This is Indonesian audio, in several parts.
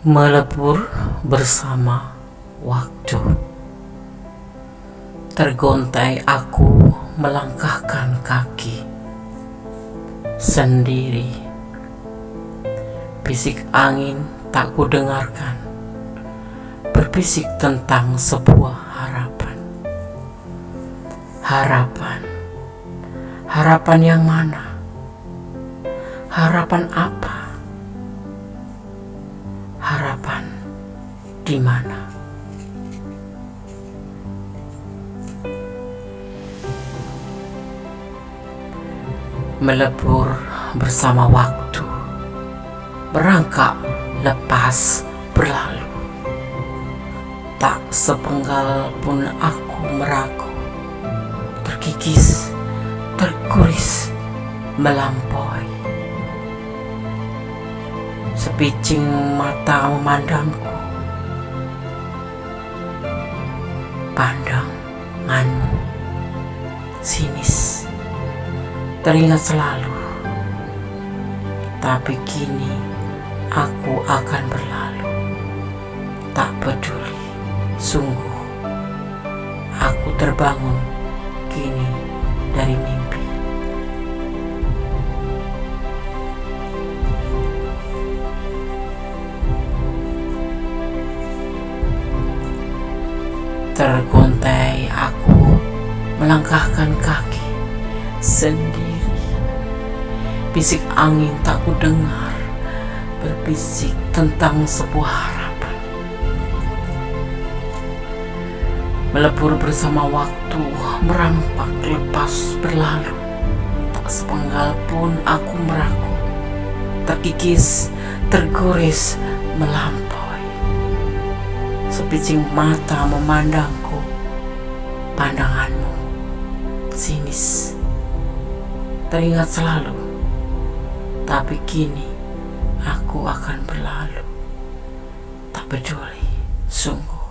Melebur bersama waktu. Tergontai aku melangkahkan kaki sendiri. Bisik angin tak kudengarkan, berbisik tentang sebuah harapan. Harapan yang mana? Harapan apa? Harapan di mana? Melebur bersama waktu, merangkak lepas berlalu. Tak sepenggal pun aku meragu, terkikis, terguris, melampaui. Sepicing mata memandangku, pandanganmu sinis, teringat selalu. Tapi kini aku akan berlalu, tak peduli. Sungguh aku terbangun kini dari mimpi. Tergontai aku melangkahkan kaki sendiri. Bisik angin tak kudengar, berbisik tentang sebuah harapan. Melebur bersama waktu, merampak lepas berlalu. Tak sepenggal pun aku meragu, terkikis, tergores, melampaui. Sepicing mata memandangku, pandanganmu sinis, teringat selalu. Tapi kini aku akan berlalu, tak peduli. Sungguh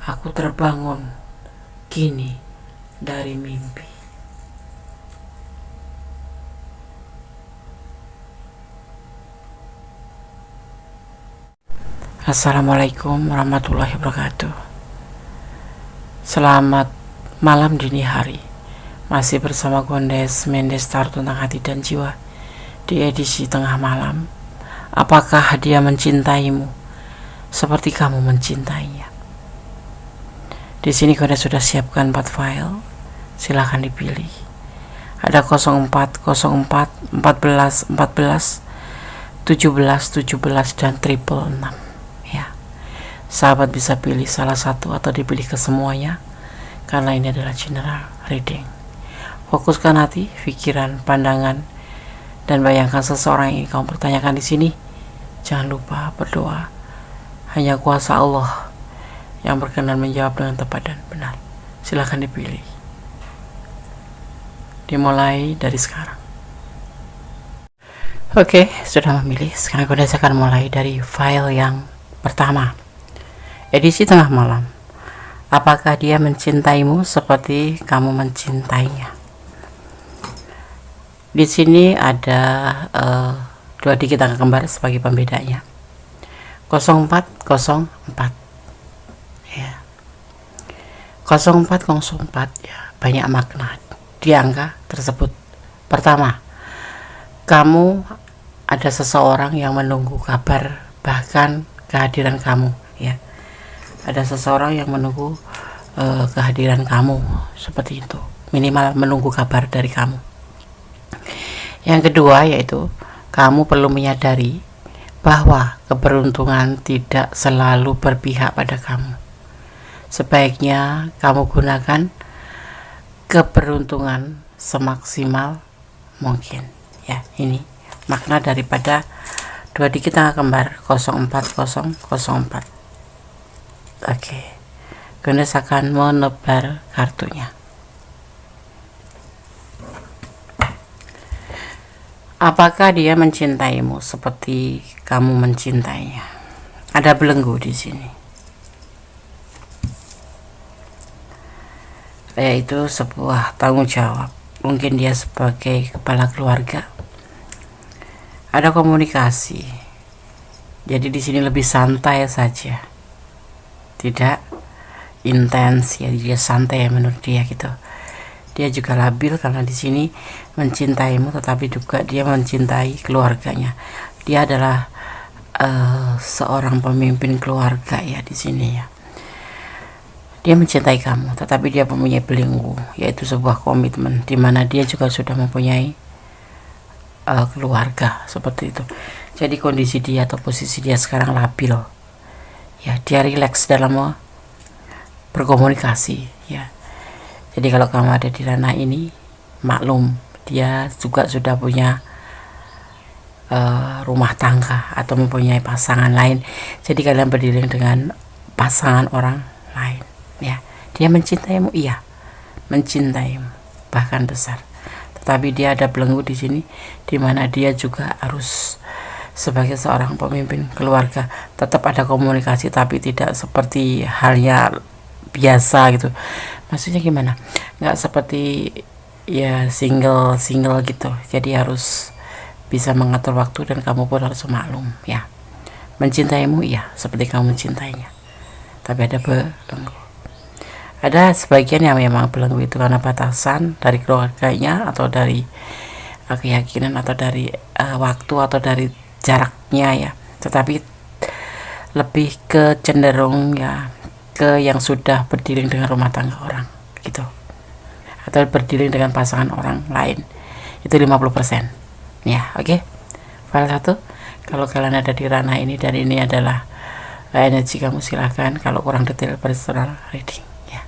aku terbangun kini dari mimpi. Assalamualaikum warahmatullahi wabarakatuh. Selamat malam dini hari. Masih bersama Gondes Mendes Tar tentang hati dan jiwa di edisi tengah malam. Apakah dia mencintaimu seperti kamu mencintainya? Di sini Gondes sudah siapkan 4 file. Silahkan dipilih. Ada 04, 04, 14, 14, 17, 17 dan 666. Sahabat bisa pilih salah satu atau dipilih kesemuanya, karena ini adalah general reading. Fokuskan hati, pikiran, pandangan, dan bayangkan seseorang yang ingin kamu pertanyakan di sini. Jangan lupa berdoa. Hanya kuasa Allah yang berkenan menjawab dengan tepat dan benar. Silahkan dipilih. Dimulai dari sekarang. Oke, sudah memilih. Sekarang saya akan mulai dari file yang pertama. Edisi tengah malam. Apakah dia mencintaimu seperti kamu mencintainya? Di sini ada 2 dikit angka kembar sebagai pembedanya. 0404. Ya. 0404 ya, banyak makna di angka tersebut. Pertama, kamu ada seseorang yang menunggu kabar, bahkan kehadiran kamu, ya. Ada seseorang yang menunggu kehadiran kamu, seperti itu. Minimal menunggu kabar dari kamu. Yang kedua yaitu kamu perlu menyadari bahwa keberuntungan tidak selalu berpihak pada kamu. Sebaiknya kamu gunakan keberuntungan semaksimal mungkin. Ya, ini makna daripada 2 dikit angka kembar 04004. Oke, Gondes akan menebar kartunya. Apakah dia mencintaimu seperti kamu mencintainya? Ada belenggu di sini. Yaitu sebuah tanggung jawab. Mungkin dia sebagai kepala keluarga. Ada komunikasi Jadi di sini lebih santai saja, tidak intens ya, dia santai menurut dia gitu. Dia juga labil karena di sini mencintaimu, tetapi juga dia mencintai keluarganya. Dia adalah seorang pemimpin keluarga ya di sini ya. Dia mencintai kamu, tetapi dia mempunyai belenggu, yaitu sebuah komitmen di mana dia juga sudah mempunyai keluarga seperti itu. Jadi kondisi dia atau posisi dia sekarang labil. Ya, dia rileks dalam berkomunikasi ya. Jadi kalau kamu ada di ranah ini, maklum dia juga sudah punya rumah tangga atau mempunyai pasangan lain. Jadi kalian berdiri dengan pasangan orang lain ya. Dia mencintaimu, iya, mencintaimu bahkan besar. Tetapi dia ada belenggu di sini, di mana dia juga harus sebagai seorang pemimpin keluarga tetap ada komunikasi, tapi tidak seperti halnya biasa gitu. Maksudnya gimana? Nggak seperti ya single gitu. Jadi harus bisa mengatur waktu dan kamu pun harus maklum ya. Mencintaimu iya, seperti kamu mencintainya. Tapi ada belenggu. Ada sebagian yang memang belenggu itu karena batasan dari keluarganya atau dari keyakinan atau dari waktu atau dari jaraknya ya. Tetapi lebih ke cenderung ya ke yang sudah berdiri dengan rumah tangga orang gitu, atau berdiri dengan pasangan orang lain, itu 50% ya. Oke. File 1, kalau kalian ada di ranah ini dan ini adalah energi kamu, silahkan. Kalau kurang detail personal reading ya.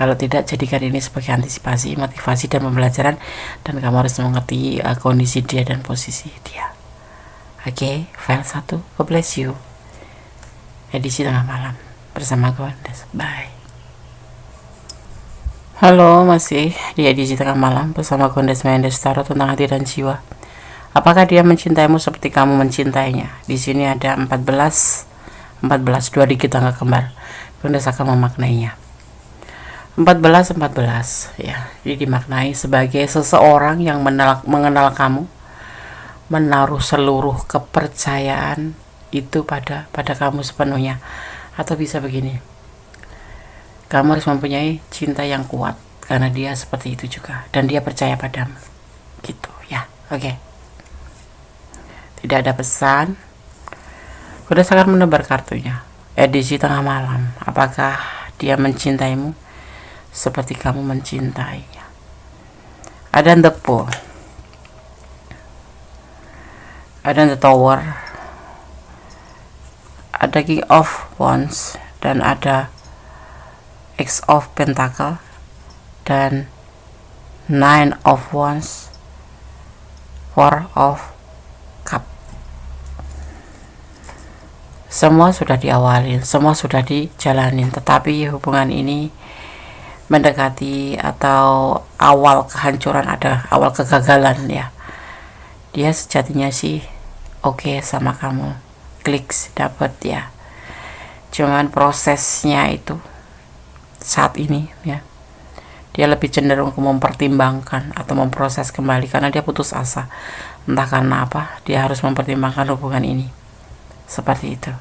Kalau tidak, jadikan ini sebagai antisipasi, motivasi dan pembelajaran, dan kamu harus mengerti kondisi dia dan posisi dia. Oke. File 1, God bless you, edisi tengah malam bersama Gondes. Bye. Halo, masih di edisi tengah malam bersama Gondes Mendes Tarot tentang hati dan jiwa. Apakah dia mencintaimu seperti kamu mencintainya? Di sini ada 14, 2 digit angka kembar. Gondes akan memaknainya. 14 ya. Jadi dimaknai sebagai seseorang yang mengenal kamu, menaruh seluruh kepercayaan itu pada kamu sepenuhnya. Atau bisa begini, kamu harus mempunyai cinta yang kuat karena dia seperti itu juga, dan dia percaya padamu gitu ya. Oke. Tidak ada pesan. Udah sangat menebar kartunya. Edisi tengah malam. Apakah dia mencintaimu seperti kamu mencintainya? Ada the Fool, ada the Tower, ada King of Wands, dan ada X of Pentacle, dan Nine of Wands, Four of Cup. Semua sudah diawali, semua sudah dijalanin, tetapi hubungan ini mendekati atau awal kehancuran, ada awal kegagalan ya. Dia sejatinya sih oke sama kamu, kliks dapat ya, cuman prosesnya itu saat ini ya, dia lebih cenderung mempertimbangkan atau memproses kembali karena dia putus asa. Entah karena apa, dia harus mempertimbangkan hubungan ini seperti itu.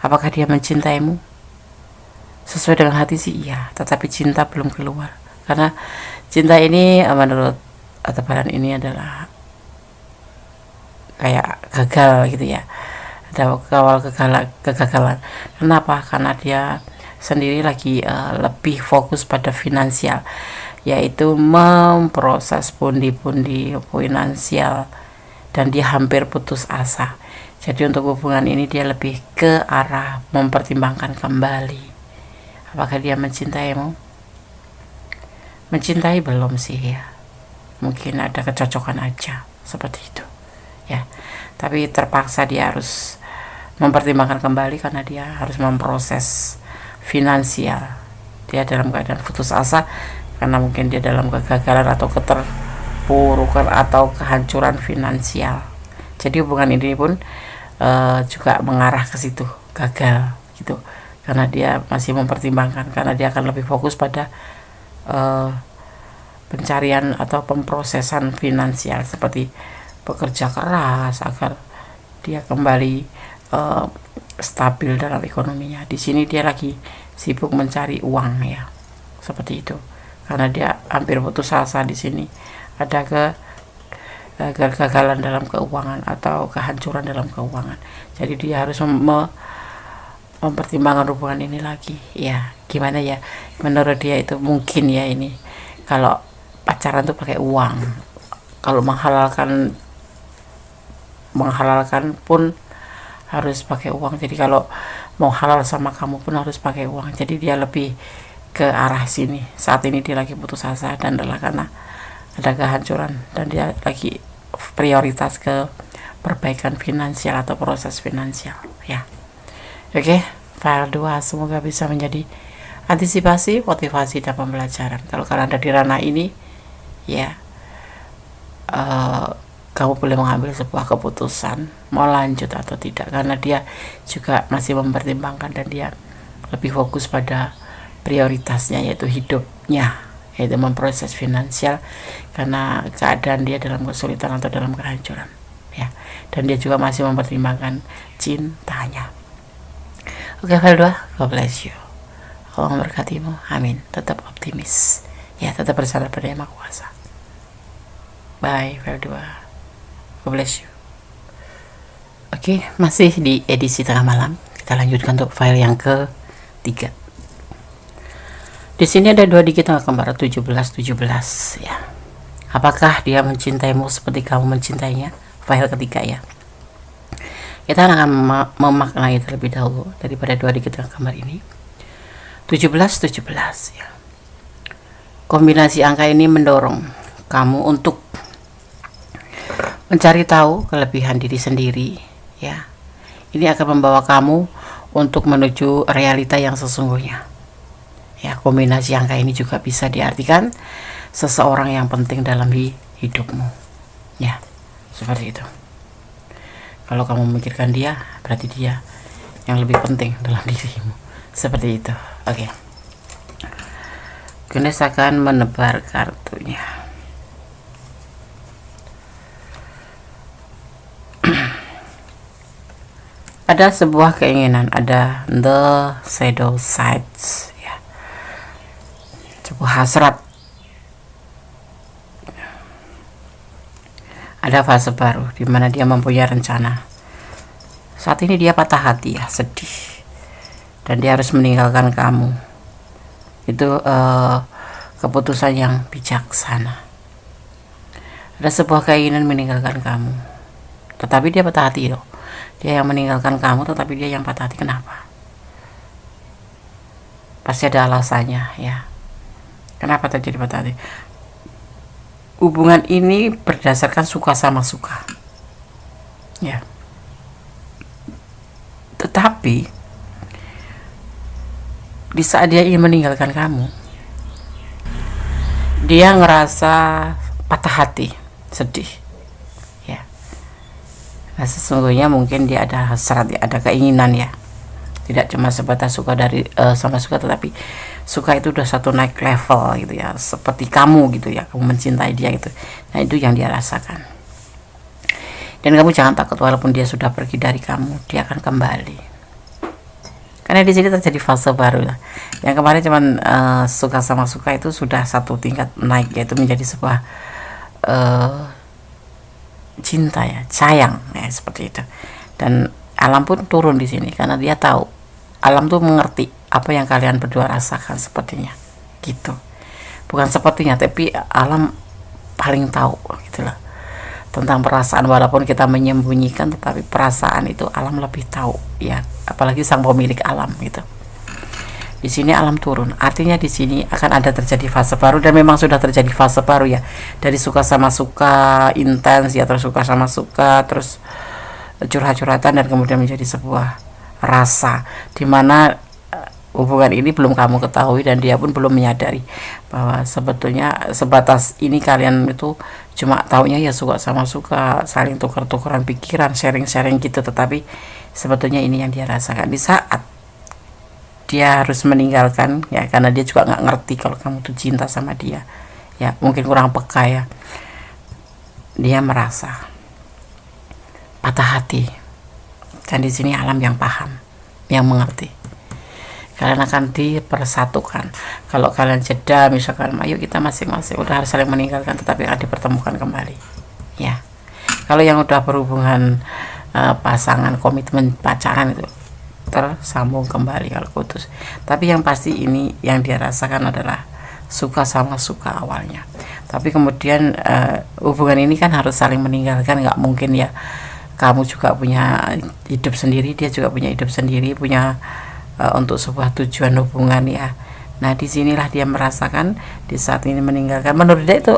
Apakah dia mencintaimu sesuai dengan hati sih iya, tetapi cinta belum keluar, karena cinta ini menurut tebaran ini adalah kayak gagal gitu ya. Ada awal kegagalan. Kenapa? Karena dia sendiri lagi lebih fokus pada finansial, yaitu memproses pundi-pundi finansial, dan dia hampir putus asa. Jadi untuk hubungan ini dia lebih ke arah mempertimbangkan kembali. Apakah dia mencintaimu? Mencintai belum sih ya, mungkin ada kecocokan aja seperti itu ya, tapi terpaksa dia harus mempertimbangkan kembali karena dia harus memproses finansial. Dia dalam keadaan putus asa karena mungkin dia dalam kegagalan atau keterpurukan atau kehancuran finansial. Jadi hubungan ini pun juga mengarah ke situ, gagal gitu, karena dia masih mempertimbangkan, karena dia akan lebih fokus pada pencarian atau pemprosesan finansial, seperti bekerja keras agar dia kembali stabil dalam ekonominya. Di sini dia lagi sibuk mencari uang ya, seperti itu. Karena dia hampir putus asa di sini. Ada kegagalan dalam keuangan atau kehancuran dalam keuangan. Jadi dia harus mempertimbangkan hubungan ini lagi. Ya, gimana ya? Menurut dia itu mungkin ya ini. Kalau pacaran tuh pakai uang. Kalau menghalalkan pun harus pakai uang. Jadi kalau mau halal sama kamu pun harus pakai uang. Jadi dia lebih ke arah sini. Saat ini dia lagi putus asa dan adalah karena ada kehancuran, dan dia lagi prioritas ke perbaikan finansial atau proses finansial ya. Oke, file 2 semoga bisa menjadi antisipasi, motivasi, dan pembelajaran. Kalau kalian ada di ranah ini ya, kamu boleh mengambil sebuah keputusan mau lanjut atau tidak, karena dia juga masih mempertimbangkan dan dia lebih fokus pada prioritasnya, yaitu hidupnya, yaitu memproses finansial karena keadaan dia dalam kesulitan atau dalam kehancuran ya. Dan dia juga masih mempertimbangkan cintanya. Oke, file 2, God bless you, Allah memberkatimu, amin. Tetap optimis ya, tetap bersandar pada Yang Maha Kuasa. Bye, file 2, God bless you. Oke, masih di edisi tengah malam. Kita lanjutkan untuk file yang ke-3. Di sini ada 2 digit angka kembar 17 ya. Apakah dia mencintaimu seperti kamu mencintainya? File ketiga ya. Kita akan memaknai terlebih dahulu daripada 2 digit angka kembar ini. 17 ya. Kombinasi angka ini mendorong kamu untuk mencari tahu kelebihan diri sendiri ya. Ini akan membawa kamu untuk menuju realita yang sesungguhnya ya. Kombinasi angka ini juga bisa diartikan seseorang yang penting dalam hidupmu ya, seperti itu. Kalau kamu memikirkan dia, berarti dia yang lebih penting dalam dirimu, seperti itu. Oke, Gunes akan menebar kartunya. Ada sebuah keinginan, ada the shadow sides ya, sebuah hasrat. Ada fase baru di mana dia mempunyai rencana. Saat ini dia patah hati ya, sedih, dan dia harus meninggalkan kamu. Itu keputusan yang bijaksana. Ada sebuah keinginan meninggalkan kamu, tetapi dia patah hati loh. Dia yang meninggalkan kamu, tetapi dia yang patah hati. Kenapa? Pasti ada alasannya ya. Kenapa terjadi patah hati? Hubungan ini berdasarkan suka sama suka ya. Tetapi di saat dia ingin meninggalkan kamu, dia ngerasa patah hati, sedih ya. Nah, sesungguhnya mungkin dia ada hasrat ya, ada keinginan ya. Tidak cuma sebatas suka dari sama suka, tetapi suka itu udah satu naik level gitu ya, seperti kamu gitu ya, kamu mencintai dia gitu. Nah, itu yang dia rasakan. Dan kamu jangan takut, walaupun dia sudah pergi dari kamu, dia akan kembali. Karena di sini terjadi fase baru lah. Yang kemarin cuman suka sama suka itu sudah satu tingkat naik, yaitu menjadi sebuah cinta ya, sayang ya, seperti itu. Dan alam pun turun di sini karena dia tahu, alam tuh mengerti apa yang kalian berdua rasakan sepertinya gitu. Bukan sepertinya, tapi alam paling tahu gitu loh tentang perasaan. Walaupun kita menyembunyikan, tetapi perasaan itu alam lebih tahu ya, apalagi sang pemilik alam gitu. Di sini alam turun, artinya di sini akan ada terjadi fase baru, dan memang sudah terjadi fase baru ya. Dari suka sama suka intens ya, terus suka sama suka, terus curhat-curhatan, dan kemudian menjadi sebuah rasa, dimana hubungan ini belum kamu ketahui dan dia pun belum menyadari bahwa sebetulnya sebatas ini kalian itu cuma taunya ya suka sama suka, saling tukar-tukaran pikiran, sharing-sharing gitu. Tetapi sebetulnya ini yang dia rasakan di saat dia harus meninggalkan ya, karena dia juga nggak ngerti kalau kamu tuh cinta sama dia ya, mungkin kurang peka ya. Dia merasa patah hati Dan di sini alam yang paham, yang mengerti. Kalian akan dipersatukan. Kalau kalian jeda, misalkan ayo kita masing-masing udah harus saling meninggalkan, tetapi akan dipertemukan kembali. Ya. Kalau yang udah berhubungan pasangan, komitmen pacaran itu tersambung kembali kalau putus. Tapi yang pasti ini yang dia rasakan adalah suka sama suka awalnya. Tapi kemudian hubungan ini kan harus saling meninggalkan, nggak mungkin ya. Kamu juga punya hidup sendiri, dia juga punya hidup sendiri, punya untuk sebuah tujuan hubungan ya. Nah disinilah dia merasakan di saat ini meninggalkan. Menurut dia itu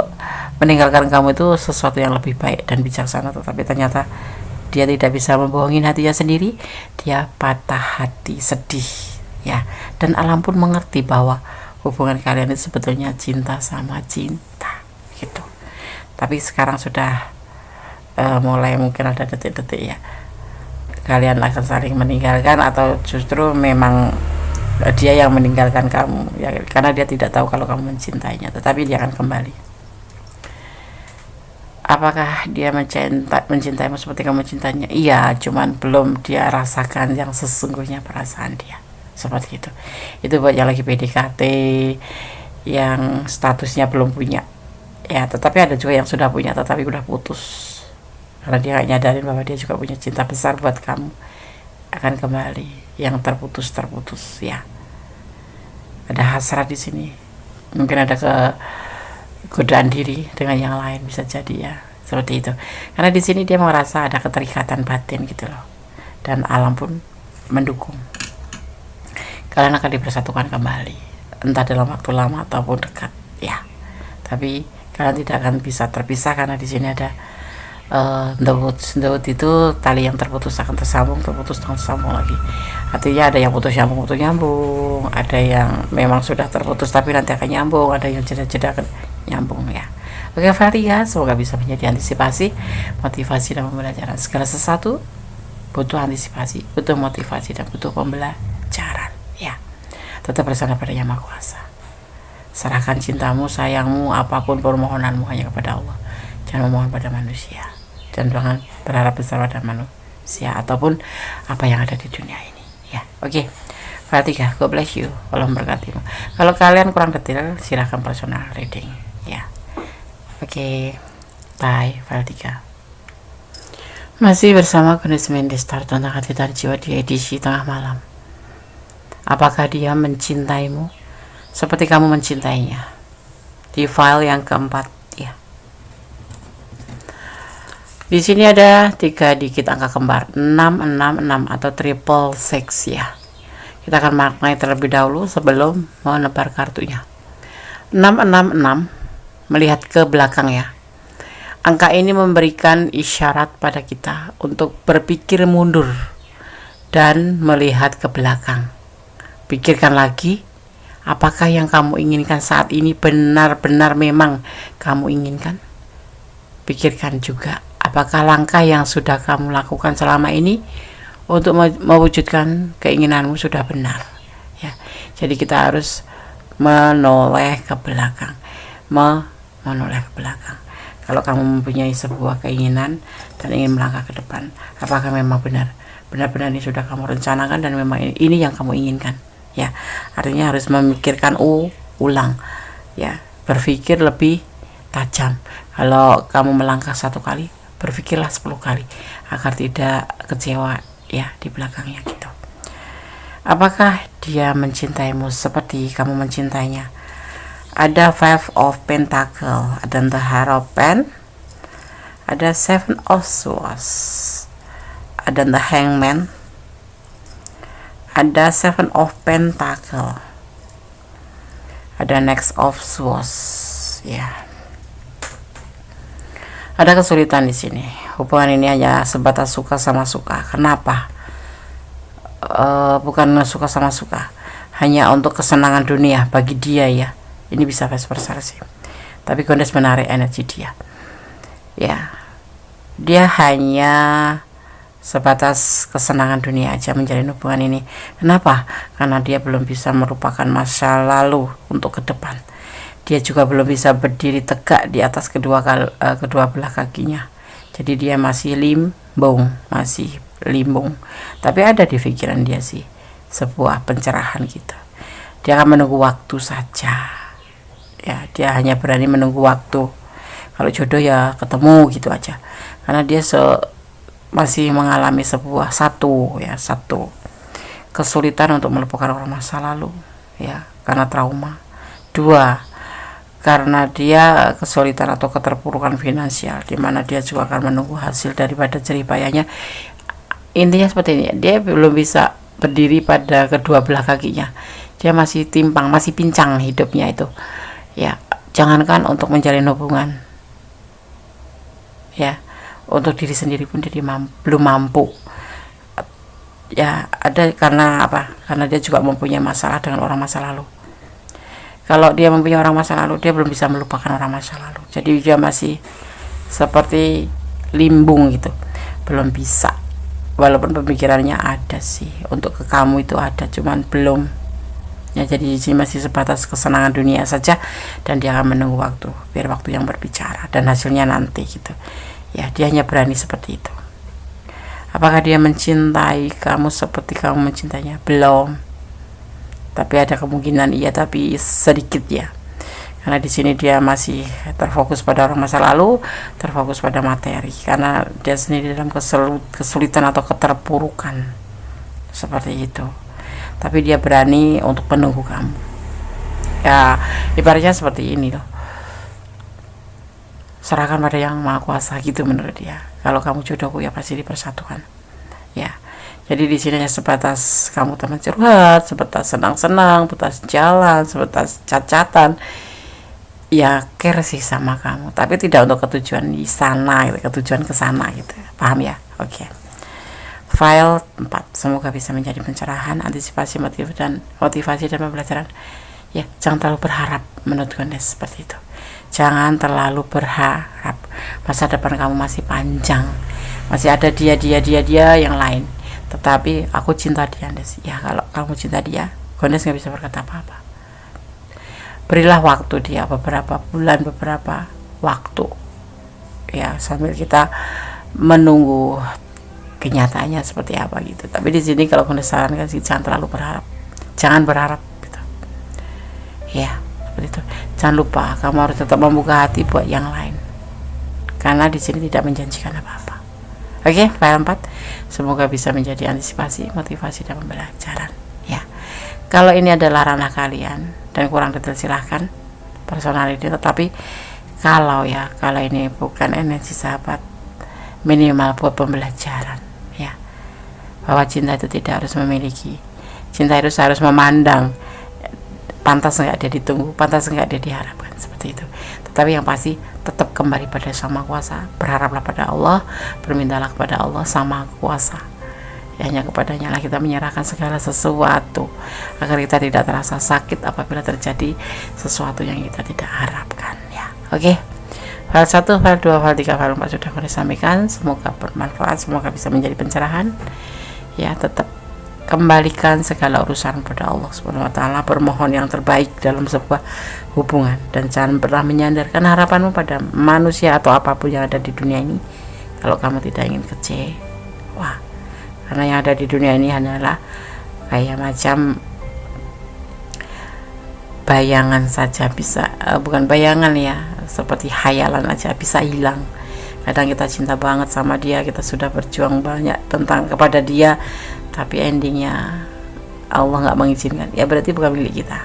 meninggalkan kamu itu sesuatu yang lebih baik dan bijaksana, tetapi ternyata dia tidak bisa membohongi hatinya sendiri. Dia patah hati, sedih ya. Dan alam pun mengerti bahwa hubungan kalian itu sebetulnya cinta sama cinta gitu. Tapi sekarang sudah mulai mungkin ada detik-detik ya, kalian akan saling meninggalkan, atau justru memang dia yang meninggalkan kamu ya, karena dia tidak tahu kalau kamu mencintainya, tetapi dia akan kembali. Apakah dia mencintaimu seperti kamu mencintainya? Iya, cuman belum dia rasakan yang sesungguhnya perasaan dia seperti itu. Itu buat yang lagi PDKT, yang statusnya belum punya ya, tetapi ada juga yang sudah punya tetapi udah putus karena dia gak nyadarin bahwa dia juga punya cinta besar buat kamu. Akan kembali. Yang terputus ya. Ada hasrat di sini. Mungkin ada kegodaan diri dengan yang lain, bisa jadi ya. Seperti itu. Karena di sini dia merasa ada keterikatan batin gitu loh. Dan alam pun mendukung. Kalian akan dipersatukan kembali. Entah dalam waktu lama ataupun dekat ya. Tapi kalian tidak akan bisa terpisah karena di sini ada the woods itu tali yang terputus akan tersambung, terputus akan tersambung lagi. Artinya ada yang putus nyambung, ada yang memang sudah terputus tapi nanti akan nyambung, ada yang jeda-jeda akan nyambung ya. Oke Varia, semoga bisa menjadi antisipasi, motivasi dan pembelajaran. Segala sesuatu butuh antisipasi, butuh motivasi dan butuh pembelajaran ya. Tetap bersandar pada Yang Maha Kuasa. Serahkan cintamu, sayangmu, apapun permohonanmu hanya kepada Allah. Jangan memohon pada manusia, dan jangan berharap besar pada manusia ataupun apa yang ada di dunia ini ya. Oke, Fatika, God bless you, Allah memberkatimu. Kalau kalian kurang detail silahkan personal reading ya. Oke, bye Fatika. Masih bersama Gunis Mendes tentang hati dan jiwa di edisi tengah malam. Apakah dia mencintaimu seperti kamu mencintainya? Di file yang keempat ya. Di sini ada 3 digit angka kembar 666 atau triple six ya. Kita akan maknai terlebih dahulu sebelum menebar kartunya. 666 melihat ke belakang ya. Angka ini memberikan isyarat pada kita untuk berpikir mundur dan melihat ke belakang. Pikirkan lagi, apakah yang kamu inginkan saat ini benar-benar memang kamu inginkan? Pikirkan juga, apakah langkah yang sudah kamu lakukan selama ini untuk mewujudkan keinginanmu sudah benar? Ya, jadi kita harus menoleh ke belakang, menoleh ke belakang. Kalau kamu mempunyai sebuah keinginan dan ingin melangkah ke depan, apakah memang benar-benar ini sudah kamu rencanakan dan memang ini yang kamu inginkan? Ya, artinya harus memikirkan ulang, ya, berpikir lebih tajam. Kalau kamu melangkah 1 kali, berpikirlah 10 kali agar tidak kecewa ya di belakangnya gitu. Apakah dia mencintaimu seperti kamu mencintainya? Ada 5 of Pentacle, ada the Hierophant, ada 7 of Swords, ada the Hangman, ada 7 of Pentacle, ada Next of Swords ya. Ada kesulitan di sini. Hubungan ini hanya sebatas suka sama suka. Kenapa? Bukan suka sama suka, hanya untuk kesenangan dunia bagi dia ya. Ini bisa vice versa sih. Tapi Gondes menarik energi dia. Ya, dia hanya sebatas kesenangan dunia aja menjalin hubungan ini. Kenapa? Karena dia belum bisa merupakan masa lalu untuk ke depan. Dia juga belum bisa berdiri tegak di atas kedua belah kakinya. Jadi dia masih limbung, masih limbung, tapi ada di pikiran dia sih sebuah pencerahan gitu. Dia akan menunggu waktu saja, ya dia hanya berani menunggu waktu. Kalau jodoh ya ketemu gitu aja, karena dia masih mengalami satu kesulitan untuk melupakan orang masa lalu, ya karena trauma. Dua, karena dia kesulitan atau keterpurukan finansial, di mana dia juga akan menunggu hasil daripada jerih payahnya. Intinya seperti ini, dia belum bisa berdiri pada kedua belah kakinya, dia masih timpang, masih pincang hidupnya itu, ya. Jangankan untuk menjalin hubungan, ya, untuk diri sendiri pun dia belum mampu, ya. Ada karena apa? Karena dia juga mempunyai masalah dengan orang masa lalu. Kalau dia mempunyai orang masa lalu, dia belum bisa melupakan orang masa lalu, jadi dia masih seperti limbung gitu, belum bisa. Walaupun pemikirannya ada sih, untuk ke kamu itu ada, cuman belum, ya. Jadi di sini masih sebatas kesenangan dunia saja, dan dia akan menunggu waktu, biar waktu yang berbicara, dan hasilnya nanti gitu, ya. Dia hanya berani seperti itu. Apakah dia mencintai kamu seperti kamu mencintainya? Belum, tapi ada kemungkinan iya, tapi sedikit ya, karena di sini dia masih terfokus pada orang masa lalu, terfokus pada materi, karena dia sendiri dalam kesulitan atau keterpurukan seperti itu. Tapi dia berani untuk menunggu kamu, ya. Ibaratnya seperti ini loh, serahkan pada yang maha kuasa gitu menurut dia. Kalau kamu jodohku ya pasti dipersatukan, ya. Jadi di sini hanya sebatas kamu teman curhat, sebatas senang-senang, sebatas jalan, sebatas cat-catan, ya care sih sama kamu, tapi tidak untuk ketujuan di sana gitu, ketujuan ke sana gitu. Paham ya? Oke. File 4, semoga bisa menjadi pencerahan, antisipasi, motivasi dan pembelajaran. Ya, jangan terlalu berharap, menurut Gondes seperti itu. Jangan terlalu berharap. Masa depan kamu masih panjang. Masih ada dia yang lain. Tetapi aku cinta dia, Des. Ya, kalau kamu cinta dia, Gondes nggak bisa berkata apa-apa. Berilah waktu dia beberapa bulan, beberapa waktu, ya, sambil kita menunggu kenyataannya seperti apa gitu. Tapi di sini kalau Gondes sarankan sih, jangan terlalu berharap, jangan berharap gitu, ya, seperti itu. Jangan lupa kamu harus tetap membuka hati buat yang lain, karena di sini tidak menjanjikan apa-apa. Oke, file 4 semoga bisa menjadi antisipasi, motivasi dan pembelajaran, ya. Kalau ini adalah ranah kalian dan kurang detail silahkan personality, tetapi kalau ini bukan energi sahabat, minimal buat pembelajaran, ya, bahwa cinta itu tidak harus memiliki, cinta itu harus memandang, pantas nggak dia ditunggu, pantas nggak dia diharapkan, seperti itu. Tetapi yang pasti tetap kembali pada Sang Maha Kuasa, berharaplah pada Allah, bermintalah kepada Allah Sang Maha Kuasa, ya, hanya kepadanya lah kita menyerahkan segala sesuatu, agar kita tidak terasa sakit apabila terjadi sesuatu yang kita tidak harapkan, ya. Oke. File 1, file 2, file 3, file 4 sudah saya sampaikan. Semoga bermanfaat, semoga bisa menjadi pencerahan, ya. Tetap kembalikan segala urusan pada Allah Subhanahu wa taala, bermohon yang terbaik dalam sebuah hubungan, dan jangan pernah menyandarkan harapanmu pada manusia atau apapun yang ada di dunia ini kalau kamu tidak ingin kecewa. Karena yang ada di dunia ini hanyalah kayak macam bayangan saja, bisa bukan bayangan ya, seperti hayalan aja, bisa hilang. Kadang kita cinta banget sama dia, kita sudah berjuang banyak tentang kepada dia, tapi endingnya Allah nggak mengizinkan, ya berarti bukan milik kita,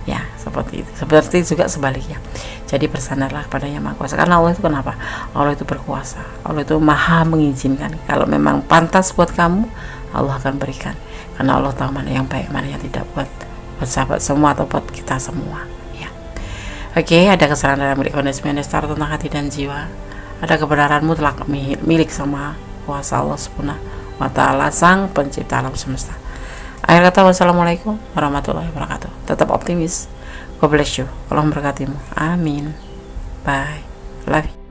ya, seperti itu. Seperti juga sebaliknya. Jadi bersandarlah kepada Yang Maha Kuasa, karena Allah itu kenapa? Allah itu berkuasa, Allah itu maha mengizinkan. Kalau memang pantas buat kamu, Allah akan berikan, karena Allah tahu mana yang baik, mana yang tidak, buat sahabat semua atau buat kita semua, ya. Oke, ada kesalahan dalam milik Gondes Mendestar tentang hati dan jiwa. Ada kebenaran mutlak milik Sama Kuasa Allah Subhanahu wa taala, Sang Pencipta alam semesta. Akhir kata, wassalamualaikum warahmatullahi wabarakatuh. Tetap optimis. God bless you. Allah memberkatimu. Amin. Bye. Love you.